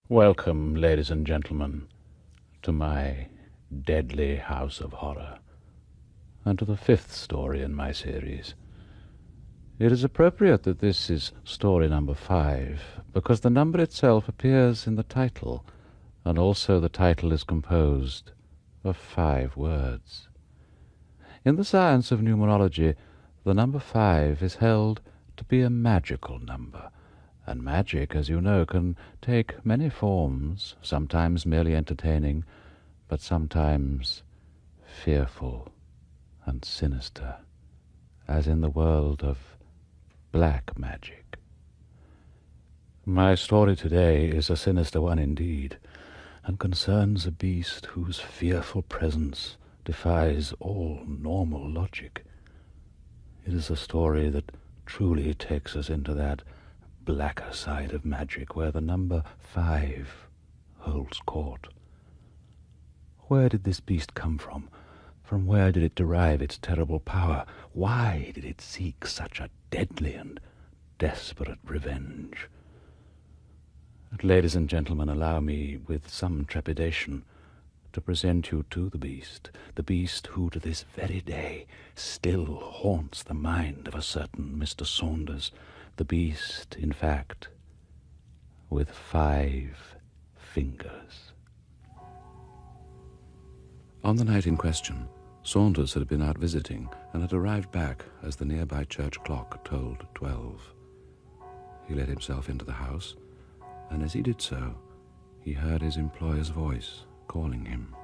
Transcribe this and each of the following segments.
Welcome, ladies and gentlemen, to my deadly house of horror, and to the fifth story in my series. It is appropriate that this is story number 5, because the number itself appears in the title, and also the title is composed of 5 words. In the science of numerology, the number 5 is held to be a magical number, and magic, as you know, can take many forms, sometimes merely entertaining, but sometimes fearful and sinister, as in the world of black magic. My story today is a sinister one indeed, and concerns a beast whose fearful presence defies all normal logic. It is a story that truly takes us into that blacker side of magic where the number 5 holds court. Where did this beast come from? From where did it derive its terrible power? Why did it seek such a deadly and desperate revenge? Ladies and gentlemen, allow me, with some trepidation, to present you to the beast who to this very day still haunts the mind of a certain Mr. Saunders, the beast, in fact, with 5 fingers. On the night in question, Saunders had been out visiting and had arrived back as the nearby church clock tolled 12. He let himself into the house, and as he did so, he heard his employer's voice calling him.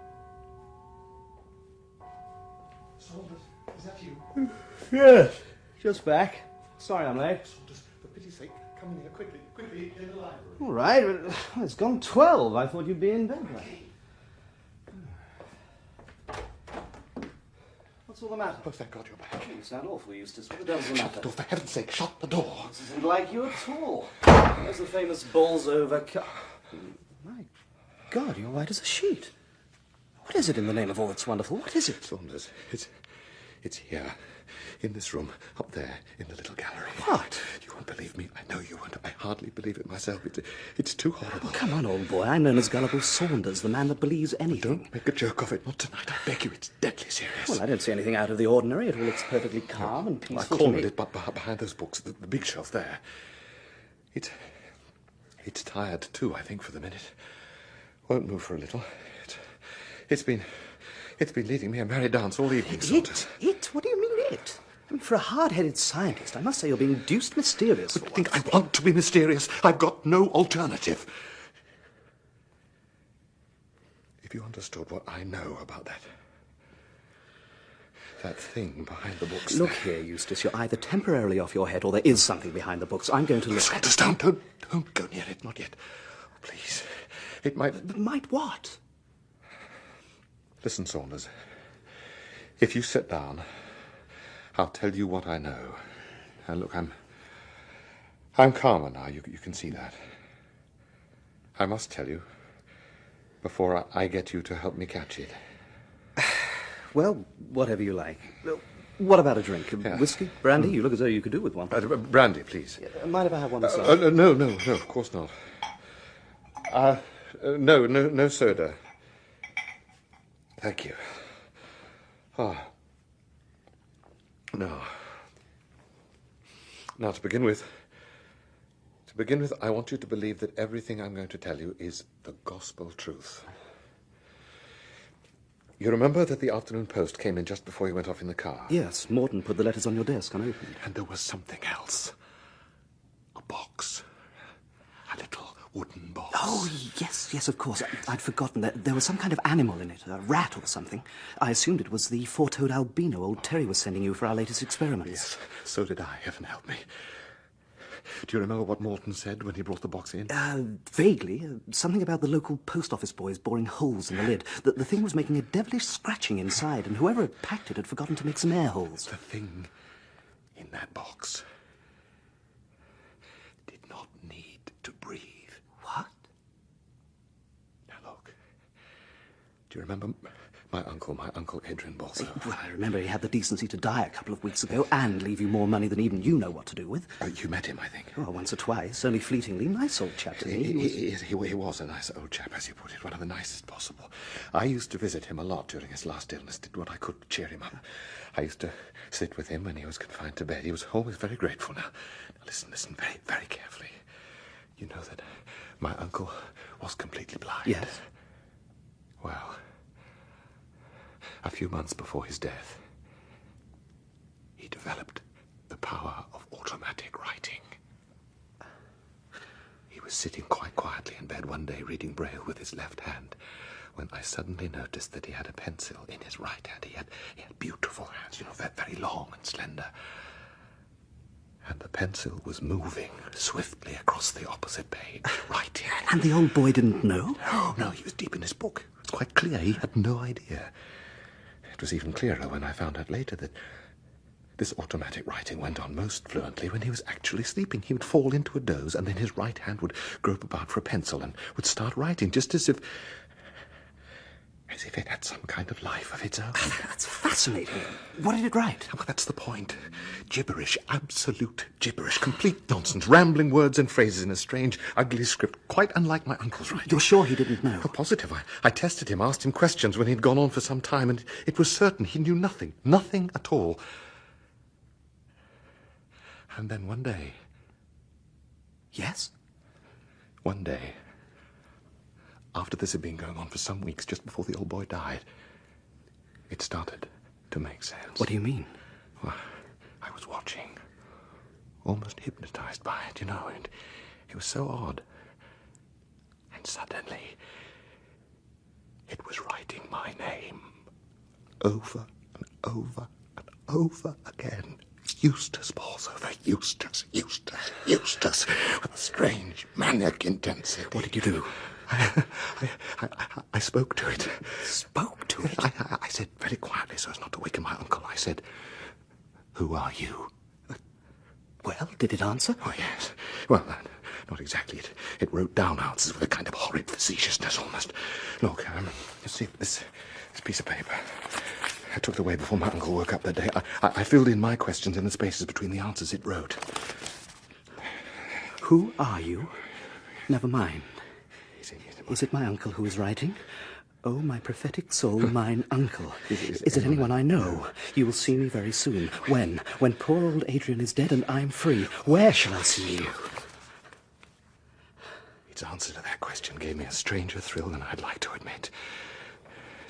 Saunders, is that you? Yes, just back. Sorry I'm late. Saunders, for pity's sake, come in here quickly, in the library. All right, but it's gone 12. I thought you'd be in bed. What's all the matter? Oh, thank God you're back. You sound awful, Eustace. What the devil's the Shut matter? the door, for heaven's sake, shut the door. This isn't like you at all. There's the famous balls over... My God, you're white as a sheet. What is it in the name of all that's wonderful? What is it? Saunders, it's here, in this room, up there, in the little gallery. What? You won't believe me. I know you won't. I hardly believe it myself. It's too horrible. Oh, come on, old boy. I'm known as Gullible Saunders, the man that believes anything. Don't make a joke of it. Not tonight. I beg you. It's deadly serious. Well, I don't see anything out of the ordinary. It all looks perfectly calm and peaceful. I to cornered me. it, but behind those books, the big shelf there. It's tired too, I think, for the minute. Won't move for a little. It's been leading me a merry dance all evening, Saunders. It? What do you mean, it? I mean, for a hard-headed scientist, I must say you're being deuced mysterious. But think I want to be mysterious. I've got no alternative. If you understood what I know about that thing behind the books. Look here, Eustace, you're either temporarily off your head or there is something behind the books. I'm going to look. Saunders, don't go near it. Not yet. Please. It might... Might what? Listen, Saunders. If you sit down, I'll tell you what I know. And look, I'm calmer now. You can see that. I must tell you before I get you to help me catch it. Well, whatever you like. What about a drink? Yeah. Whiskey? Brandy? You look as though you could do with one. Brandy, please. Mind if I have one myself? No, of course not. No soda. Thank you. Now, to begin with, I want you to believe that everything I'm going to tell you is the gospel truth. You remember that the afternoon post came in just before you went off in the car? Yes, Morton put the letters on your desk unopened. And there was something else. A box. A little wooden box. Oh, yes, of course. I'd forgotten that there was some kind of animal in it, a rat or something. I assumed it was the four-toed albino old Terry was sending you for our latest experiments. Yes, so did I. Heaven help me. Do you remember what Morton said when he brought the box in? Vaguely. Something about the local post office boys boring holes in the lid. The thing was making a devilish scratching inside, and whoever had packed it had forgotten to make some air holes. The thing in that box did not need to breathe. What? Now look. Do you remember My uncle Adrian Balzo. Well, I remember he had the decency to die a couple of weeks ago and leave you more money than even you know what to do with. Oh, you met him, I think. Oh, once or twice, only fleetingly. Nice old chap to me. He was a nice old chap, as you put it, one of the nicest possible. I used to visit him a lot during his last illness, did what I could to cheer him up. I used to sit with him when he was confined to bed. He was always very grateful. Now listen very, very carefully. You know that my uncle was completely blind. Yes. Well, a few months before his death, he developed the power of automatic writing. He was sitting quite quietly in bed one day reading Braille with his left hand when I suddenly noticed that he had a pencil in his right hand. He had beautiful hands, you know, very, very long and slender. And the pencil was moving swiftly across the opposite page, writing. And the old boy didn't know? No, he was deep in his book. It was quite clear. He had no idea. It was even clearer when I found out later that this automatic writing went on most fluently when he was actually sleeping. He would fall into a doze, and then his right hand would grope about for a pencil and would start writing, just as if it had some kind of life of its own. That's fascinating. What did it write? Well, that's the point. Gibberish, absolute gibberish, complete nonsense, rambling words and phrases in a strange, ugly script, quite unlike my uncle's writing. You're sure he didn't know? Oh, positive. I tested him, asked him questions when he'd gone on for some time, and it was certain he knew nothing at all. And then one day... Yes? One day, after this had been going on for some weeks, just before the old boy died, it started to make sense. What do you mean? Well, I was watching, almost hypnotized by it, you know, and it was so odd. And suddenly, it was writing my name over and over and over again. Eustace Bolsover, Eustace, with a strange, maniac intensity. What did you do? I spoke to it. Spoke to it? I said very quietly so as not to waken my uncle. I said, "Who are you?" Well, did it answer? Oh, yes. Well, not exactly. It wrote down answers with a kind of horrid facetiousness almost. Look, you see this piece of paper. I took it away before my uncle woke up that day. I filled in my questions in the spaces between the answers it wrote. Who are you? Never mind. Is it my uncle who is writing? Oh, my prophetic soul, mine uncle. Is it anyone I know? You will see me very soon. When? When poor old Adrian is dead and I'm free. Where shall I see you? Its answer to that question gave me a stranger thrill than I'd like to admit.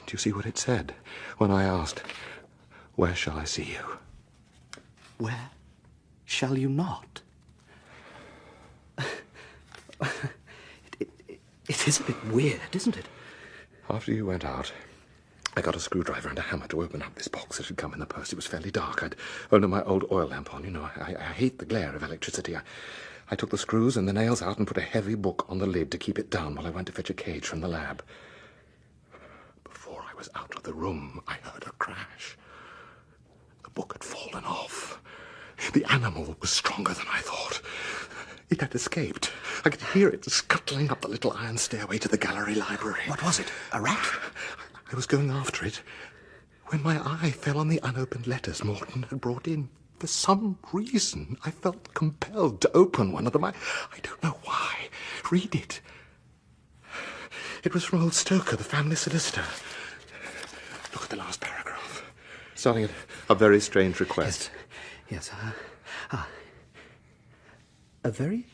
Do you see what it said when I asked, "Where shall I see you?" Where shall you not? It is a bit weird, isn't it? After you went out, I got a screwdriver and a hammer to open up this box that had come in the post. It was fairly dark. I'd only my old oil lamp on. You know, I hate the glare of electricity. I took the screws and the nails out and put a heavy book on the lid to keep it down while I went to fetch a cage from the lab. Before I was out of the room, I heard a crash. The book had fallen off. The animal was stronger than I thought. It had escaped. I could hear it scuttling up the little iron stairway to the gallery library. What was it? A rat? I was going after it when my eye fell on the unopened letters Morton had brought in. For some reason, I felt compelled to open one of them. I don't know why. Read it. It was from old Stoker, the family solicitor. Look at the last paragraph. Starting at a very strange request. Yes. A very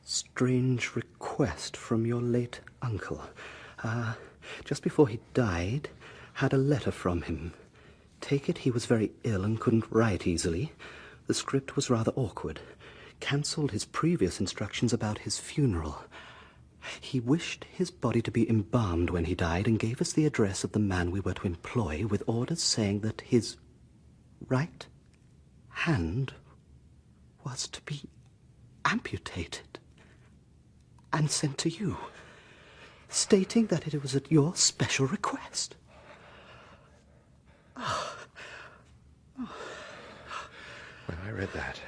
strange request from your late uncle. Just before he died, had a letter from him. Take it he was very ill and couldn't write easily. The script was rather awkward. Cancelled his previous instructions about his funeral. He wished his body to be embalmed when he died and gave us the address of the man we were to employ with orders saying that his right hand was to be amputated and sent to you, stating that it was at your special request. When I read that,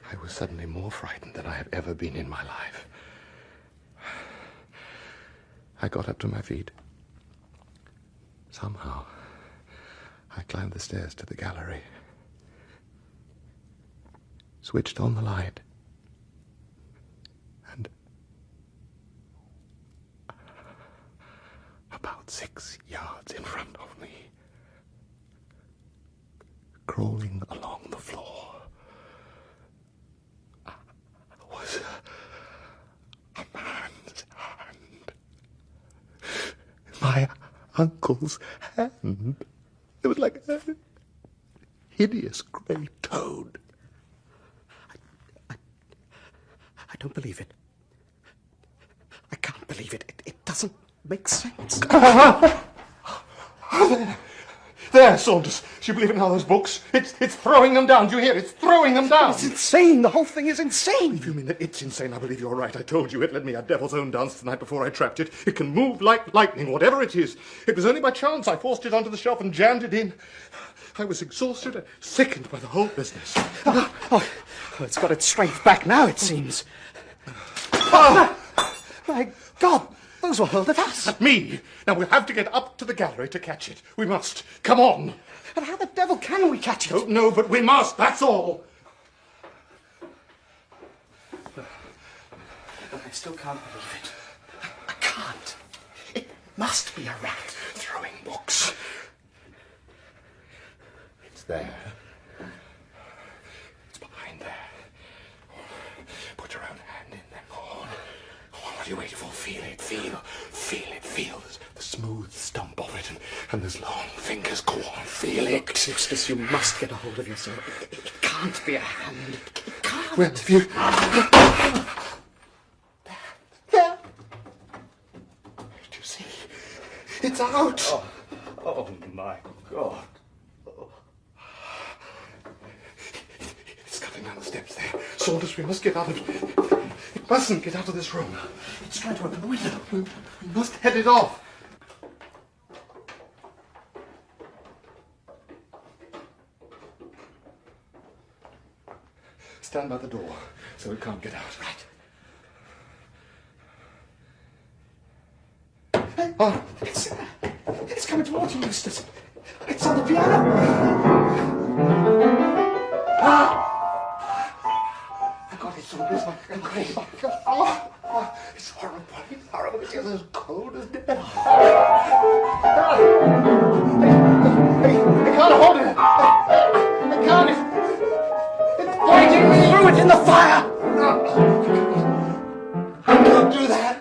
I was suddenly more frightened than I have ever been in my life. I got up to my feet, Somehow, I climbed the stairs to the gallery, switched on the light, and about 6 yards in front of me, crawling along the floor, was a man's hand. My uncle's hand. It was like a hideous grey toad. I don't believe it. I can't believe it. It doesn't make sense. There, Saunders. Do you believe it now, those books? It's throwing them down. Do you hear? It's throwing them down. It's insane. The whole thing is insane. If you mean that it's insane, I believe you're right. I told you it led me a devil's own dance the night before I trapped it. It can move like lightning, whatever it is. It was only by chance I forced it onto the shelf and jammed it in. I was exhausted and sickened by the whole business. Oh, it's got its strength back now, it seems. Oh, my God. Those were hurled at us. At me. Now we'll have to get up to the gallery to catch it. We must. Come on. But how the devil can we catch it? Don't know, but we must. That's all. I still can't believe it. I can't. It must be a rat. Throwing books. It's there. It's behind there. Put your own hand in there. Oh, what are you waiting for? Feel it, feel it. The smooth stump of it and those long fingers. Go on, feel it. Eustace, you must get a hold of yourself. It can't be a hand. It can't. Where have you... There. Do you see? It's out. Oh, my God. It's coming down the steps there. Saunders, we must get out of it. It mustn't get out of this room. It's trying to open the window. We must head it off. Stand by the door so it can't get out. Right. Oh, it's coming towards you, Eustace. It's on the piano. I got it, Saunders. I got it. Oh, it's horrible. It's horrible. It's as cold as death. I can't hold it. I can't. It's biting me. Threw it in the fire. I can't do that.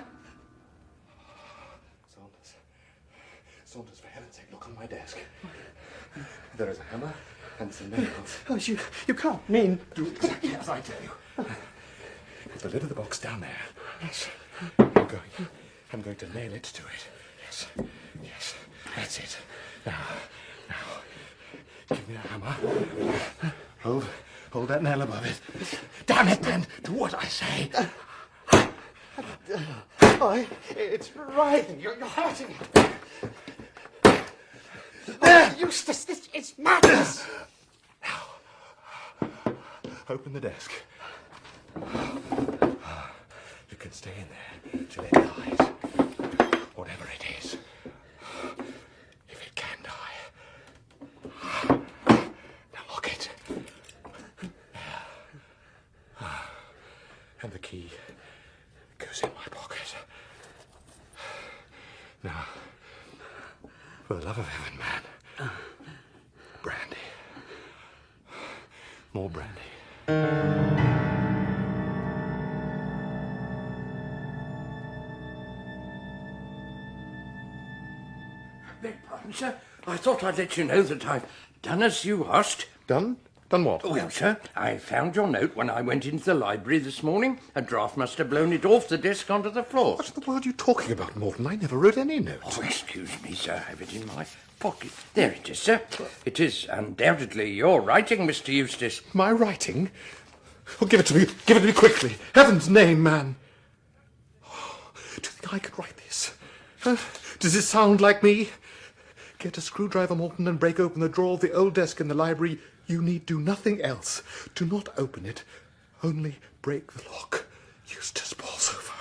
Saunders, for heaven's sake, look on my desk. There is a hammer and some nails. Oh, you can't mean... Do exactly as I tell you. Put the lid of the box down there. Yes. I'm going to nail it to it. Yes. That's it. Now, give me a hammer. Hold that nail above it. Damn it, man! Do what I say. Oh, it's writhing. You're hurting it. There, Eustace, this is madness. Now, open the desk. You can stay in there till it dies. Whatever it is. If it can die. Now lock it. And the key goes in my pocket. Now, for the love of heaven, man. Brandy. More brandy. Beg pardon, sir. I thought I'd let you know that I've done as you asked. Done? Done what? Well, sir, I found your note when I went into the library this morning. A draft must have blown it off the desk onto the floor. What in the world are you talking about, Morton? I never wrote any note. Oh, excuse me, sir. I have it in my pocket. There it is, sir. It is undoubtedly your writing, Mr. Eustace. My writing? Oh, give it to me. Give it to me quickly. Heaven's name, man. Oh, do you think I could write this? Does it sound like me? Get a screwdriver, Morton, and break open the drawer of the old desk in the library. You need do nothing else. Do not open it. Only break the lock. Eustace Bolsover.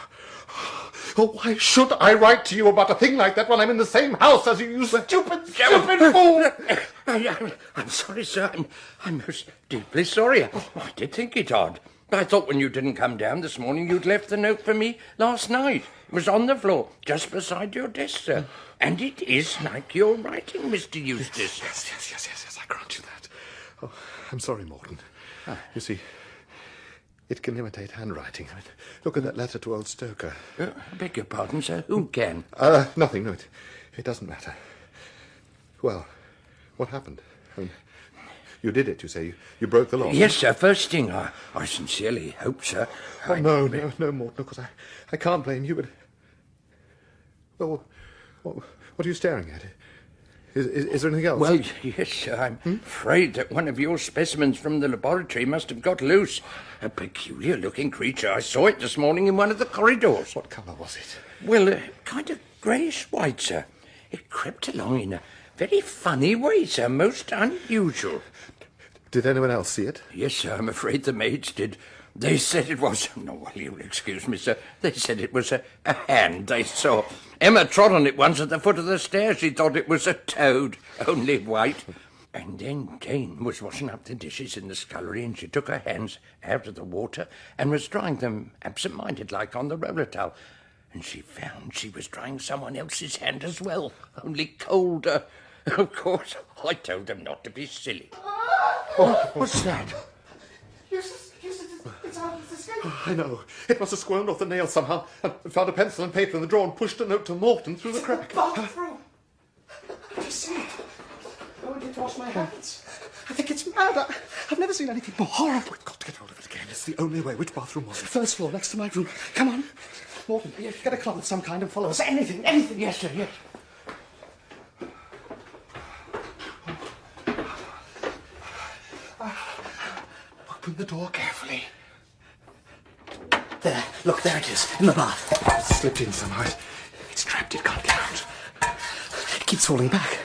Oh, why should I write to you about a thing like that when I'm in the same house as you, you stupid fool? I'm sorry, sir. I'm most deeply sorry. I did think it odd. I thought when you didn't come down this morning you'd left the note for me last night. It was on the floor, just beside your desk, sir. And it is like your writing, Mr. Eustace. Yes, I grant you that. Oh, I'm sorry, Morton. You see, it can imitate handwriting. I mean, look at that letter to old Stoker. I beg your pardon, sir. Who can? Nothing, no, it doesn't matter. Well, what happened? I mean, you did it, you say. You broke the law. Yes, sir. First thing, I sincerely hope, sir. Oh, no, Morton, of course, I can't blame you, but... Well, what are you staring at? Is there anything else? Well, yes, sir. I'm afraid that one of your specimens from the laboratory must have got loose. A peculiar-looking creature. I saw it this morning in one of the corridors. What colour was it? Well, kind of greyish-white, sir. It crept along in a very funny way, sir. Most unusual. Did anyone else see it? Yes, sir. I'm afraid the maids did. They said it was... No, well, you'll excuse me, sir. They said it was a hand they saw. Emma trod on it once at the foot of the stairs. She thought it was a toad, only white. And then Jane was washing up the dishes in the scullery, and she took her hands out of the water and was drying them absent-minded like on the roller towel. And she found she was drying someone else's hand as well, only colder. Of course, I told them not to be silly. Oh, what's that? Eustace, it's out of the escape. I know. It must have squirmed off the nail somehow and found a pencil and paper in the drawer and pushed a note to Morton through the crack. Bathroom. I just see it. I won't get to wash my hands. I think it's mad. I've never seen anything more horrible. We've got to get hold of it again. It's the only way. Which bathroom was it? First floor, next to my room. Come on. Morton, get a cloth of some kind and follow us. Anything. Yes, sir, yes. Open the door carefully. There. Look, there it is. In the bath. It's slipped in somehow. It's trapped. It can't get out. It keeps falling back.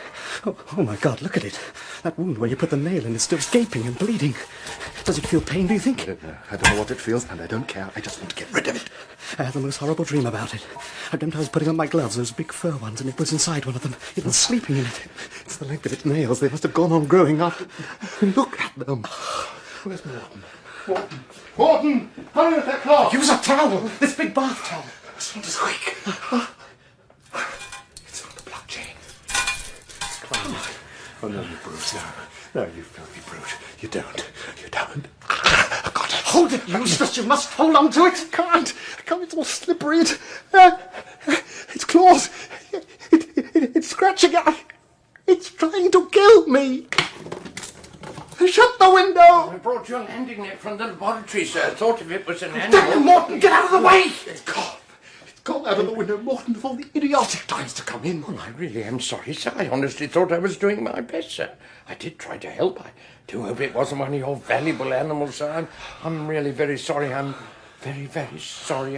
Oh, my God, look at it. That wound where you put the nail in is still gaping and bleeding. Does it feel pain, do you think? I don't know. I don't know what it feels, and I don't care. I just want to get rid of it. I had the most horrible dream about it. I dreamt I was putting on my gloves, those big fur ones, and it was inside one of them. It was sleeping in it. It's the length of its nails. They must have gone on growing up. Look at them. Where's Morton? Morton! Hurry with that cloth! Use a towel! This big bath towel! This one is weak. It's on the blood chain. It's climbing. Oh, no, you brute. No, you filthy brute. You don't. I got it. Hold it, Eustace! You must hold on to it! I can't. It's all slippery. It's claws. It's scratching. It's trying to kill me. Shut the window! I brought your landing net from the laboratory, sir. Thought if it was an animal... Damn, Morton, get out of the way! It's gone. It's gone out of the window, Morton, of all the idiotic times to come in. Oh, I really am sorry, sir. I honestly thought I was doing my best, sir. I did try to help. I do hope it wasn't one of your valuable animals, sir. I'm really very sorry. I'm very, very sorry.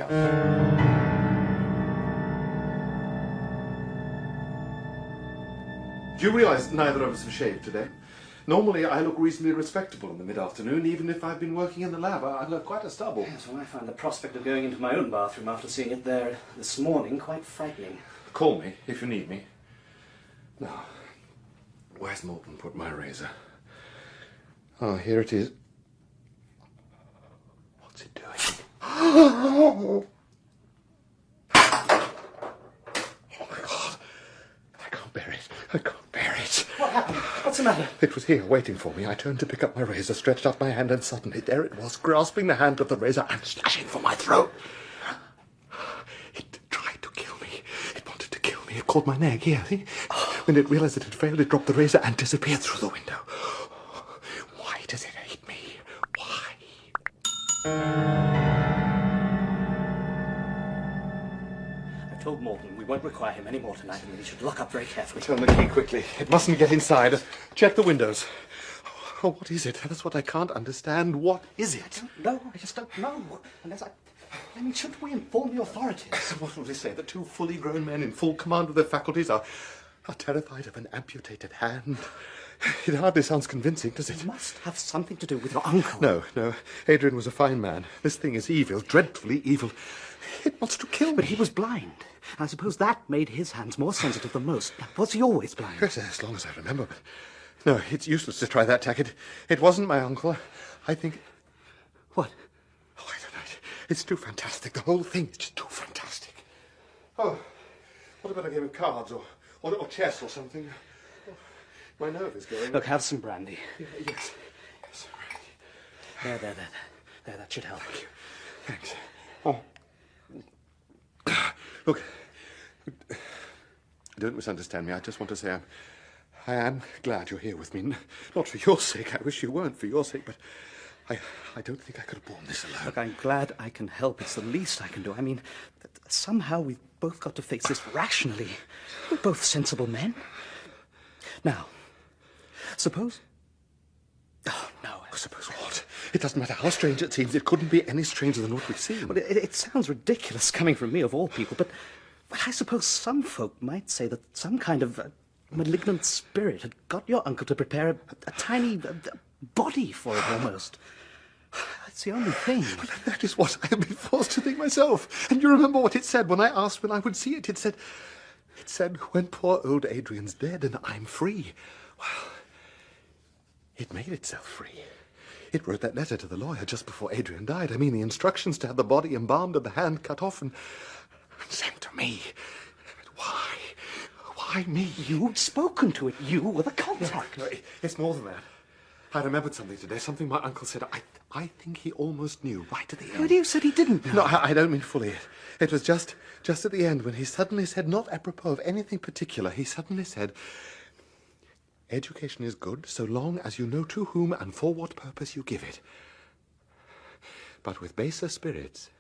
Do you realise neither of us have shaved today? Normally, I look reasonably respectable in the mid-afternoon, even if I've been working in the lab. I've got quite a stubble. Yes, well, I find the prospect of going into my own bathroom after seeing it there this morning quite frightening. Call me if you need me. Now, where's Morton put my razor? Oh, here it is. What's it doing? Oh, my God. I can't bear it. I can't bear it. What happened? What's the matter? It was here, waiting for me. I turned to pick up my razor, stretched out my hand, and suddenly there it was, grasping the hand of the razor and slashing for my throat. It tried to kill me. It wanted to kill me. It caught my neck, here, see? When it realized it had failed, it dropped the razor and disappeared through the window. Why does it hate me? Why? I've told Morton we won't require him any more tonight and that he should lock up very carefully. Turn the key quickly. It mustn't get inside. Check the windows. Oh, what is it? That's what I can't understand. What is it? No, I just don't know. Shouldn't we inform the authorities? What will they say? The two fully grown men in full command of their faculties are terrified of an amputated hand. It hardly sounds convincing, does it? It must have something to do with your uncle. No. Adrian was a fine man. This thing is evil, dreadfully evil. It wants to kill me. But he was blind. I suppose that made his hands more sensitive than most. Was he always blind? Yes, as long as I remember. But no, it's useless to try that tack. It wasn't my uncle. I think... What? Oh, I don't know. It's too fantastic. The whole thing is just too fantastic. Oh, what about a game of cards or chess or something? Oh, my nerve is going. Look, have some brandy. Yes. There, that should help. Thanks. Oh. Look, don't misunderstand me. I just want to say I am glad you're here with me. Not for your sake. I wish you weren't for your sake, but I don't think I could have borne this alone. Look, I'm glad I can help. It's the least I can do. I mean, somehow we've both got to face this rationally. We're both sensible men. Now, suppose... Oh, no. Suppose what? It doesn't matter how strange it seems. It couldn't be any stranger than what we've seen. Well, it sounds ridiculous coming from me, of all people, but I suppose some folk might say that some kind of malignant spirit had got your uncle to prepare a tiny body for it, almost. That's the only thing. Well, that is what I have been forced to think myself. And you remember what it said when I asked when I would see it? It said, when poor old Adrian's dead and I'm free. Well, it made itself free. It wrote that letter to the lawyer just before Adrian died. I mean, the instructions to have the body embalmed and the hand cut off and sent to me. But why? Why me? You'd spoken to it. You were the contact. No, it's more than that. I remembered something today, something my uncle said. I think he almost knew right at the end. But you said he didn't know. No, I don't mean fully. It was just at the end when he suddenly said, not apropos of anything particular, he suddenly said, education is good so long as you know to whom and for what purpose you give it. But with baser spirits...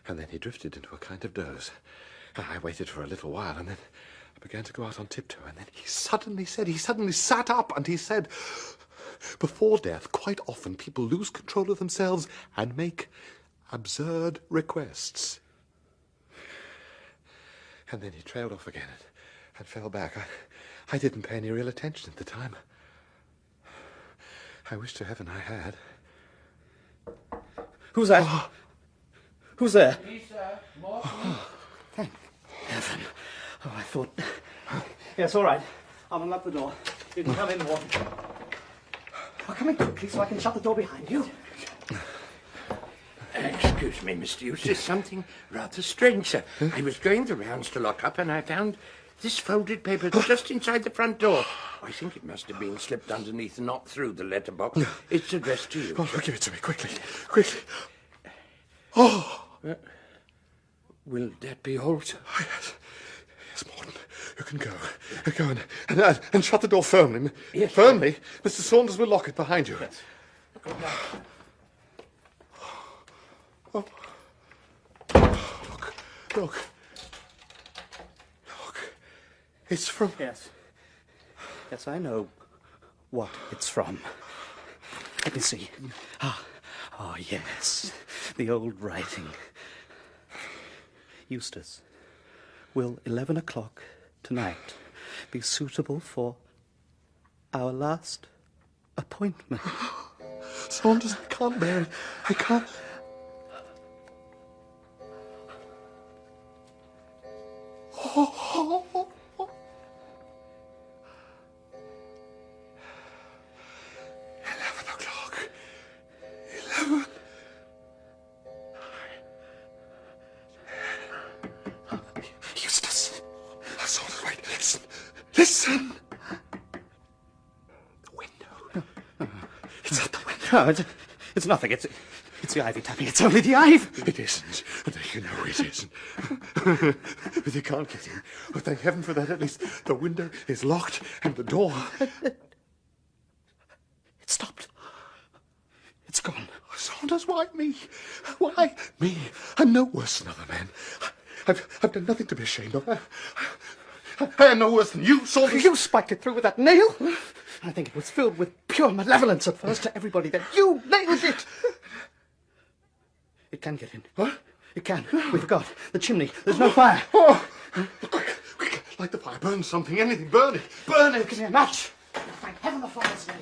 And then he drifted into a kind of doze. I waited for a little while, and then I began to go out on tiptoe, and then he suddenly sat up, and he said, before death, quite often people lose control of themselves and make absurd requests. And then he trailed off again and fell back. I didn't pay any real attention at the time. I wish to heaven I had. Who's that? Oh. Who's there? Lisa, Morton. Thank heaven. Oh, I thought... Yes, all right. I'll unlock the door. You can come in, Morton. Oh, come in quickly so I can shut the door behind you. Excuse me, Mr. Eustace, something rather strange, sir. I was going the rounds to lock up and I found this folded paper just inside the front door. I think it must have been slipped underneath and not through the letterbox. It's addressed to you. Oh, give it to me, quickly, quickly. Oh! Will that be all, sir? Oh, yes. Yes, Morton, you can go. Go and shut the door firmly. Yes, firmly? Mr. Saunders will lock it behind you. Yes. Oh. Look. It's from... Yes. Yes, I know what it's from. Let me see. Ah, yes. The old writing. Eustace, will 11 o'clock tonight be suitable for our last appointment? Saunders, I can't bear it. I can't... Oh. 11 o'clock. 11. Eustace. Saunders, wait. Listen. The window. It's at the window. No, it's nothing. It's the ivy tapping. It's only the ivy. It isn't. You know it isn't. But you can't get in. Oh, thank heaven for that. At least the window is locked and the door... It stopped. It's gone. Oh, Saunders, why me? Why me? I'm no worse than other men. I've done nothing to be ashamed of. I am no worse than you, Saunders. You spiked it through with that nail. I think it was filled with pure malevolence at first to everybody. Then you nailed it. It can get in. What? It can. We forgot. The chimney. There's no fire. Oh! Quick. Light the fire. Burn something. Anything. Burn it. Burn it. Give me a match. Thank heaven the fire's made.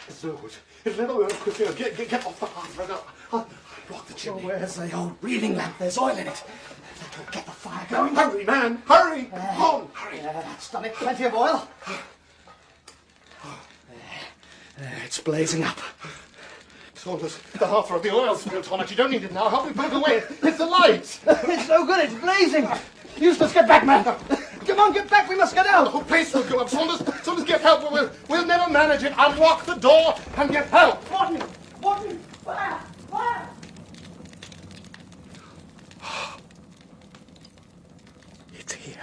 It's no good. It'll never work, Christina. Get off the hearth. I'll block the chimney. Oh, where's the old reading lamp? There's oil in it. That'll get the fire going. Hurry, man. Hurry. Come on. Hurry. That's done it. Plenty of oil. There, it's blazing up. Saunders, the hearth rug, the oil spilt on it. You don't need it now. Help me put it away. It's the lights. It's no good. It's blazing. Eustace, get back, man. Come on, get back. We must get out. The whole place will go up. Saunders, get help. We'll never manage it. Unlock the door and get help. Morton! Morton! Fire! Fire! It's here.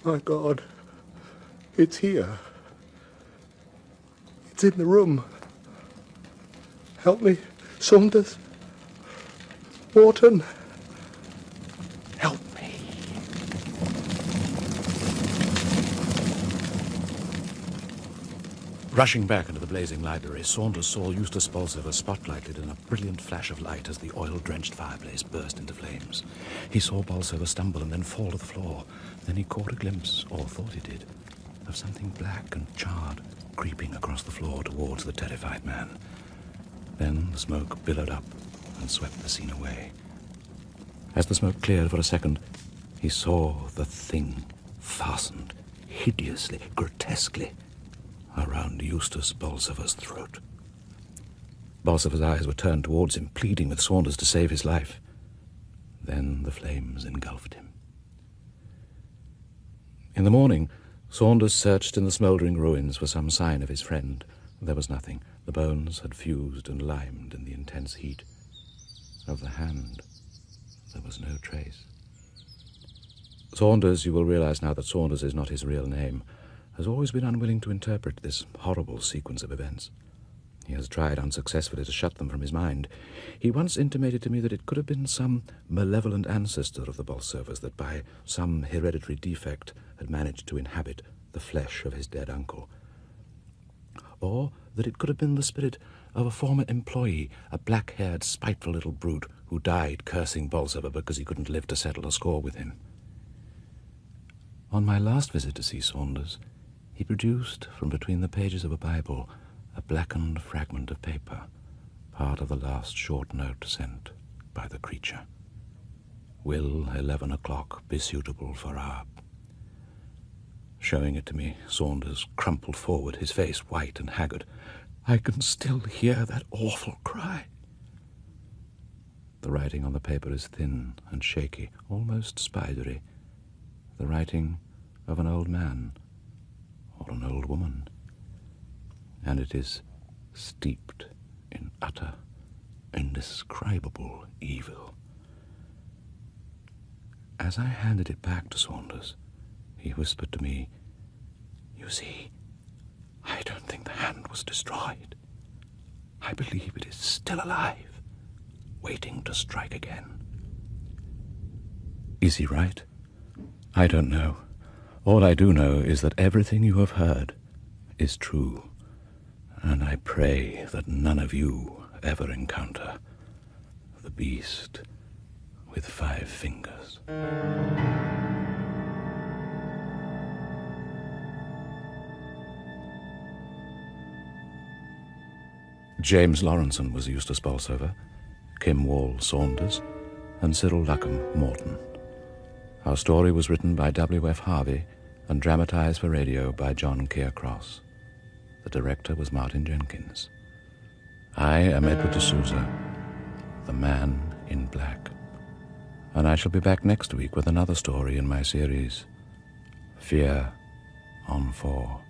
My God. It's here. It's in the room. Help me, Saunders. Morton. Help me. Rushing back into the blazing library, Saunders saw Eustace Bolsover spotlighted in a brilliant flash of light as the oil-drenched fireplace burst into flames. He saw Bolsover stumble and then fall to the floor. Then he caught a glimpse, or thought he did, of something black and charred creeping across the floor towards the terrified man. Then the smoke billowed up and swept the scene away. As the smoke cleared for a second, he saw the thing fastened hideously, grotesquely, around Eustace Bolsover's throat. Bolsover's eyes were turned towards him, pleading with Saunders to save his life. Then the flames engulfed him. In the morning, Saunders searched in the smouldering ruins for some sign of his friend. There was nothing. The bones had fused and limed in the intense heat. Of the hand, there was no trace. Saunders, you will realize now that Saunders is not his real name, has always been unwilling to interpret this horrible sequence of events. He has tried unsuccessfully to shut them from his mind. He once intimated to me that it could have been some malevolent ancestor of the Bolsovers that by some hereditary defect had managed to inhabit the flesh of his dead uncle. Or that it could have been the spirit of a former employee, a black-haired, spiteful little brute who died cursing Bolsover because he couldn't live to settle a score with him. On my last visit to see Saunders, he produced from between the pages of a Bible a blackened fragment of paper, part of the last short note sent by the creature. Will 11 o'clock be suitable for our... Showing it to me, Saunders crumpled forward, his face white and haggard. I can still hear that awful cry. The writing on the paper is thin and shaky, almost spidery. The writing of an old man or an old woman. And it is steeped in utter, indescribable evil. As I handed it back to Saunders, he whispered to me, "You see, I don't think the hand was destroyed. I believe it is still alive, waiting to strike again." Is he right? I don't know. All I do know is that everything you have heard is true, and I pray that none of you ever encounter the beast with 5 fingers. James Lawrenson was Eustace Bolsover, Kim Wall Saunders, and Cyril Luckham Morton. Our story was written by W.F. Harvey and dramatized for radio by John Keir-Cross. The director was Martin Jenkins. I am Edward D'Souza, the Man in Black, and I shall be back next week with another story in my series, Fear on 4.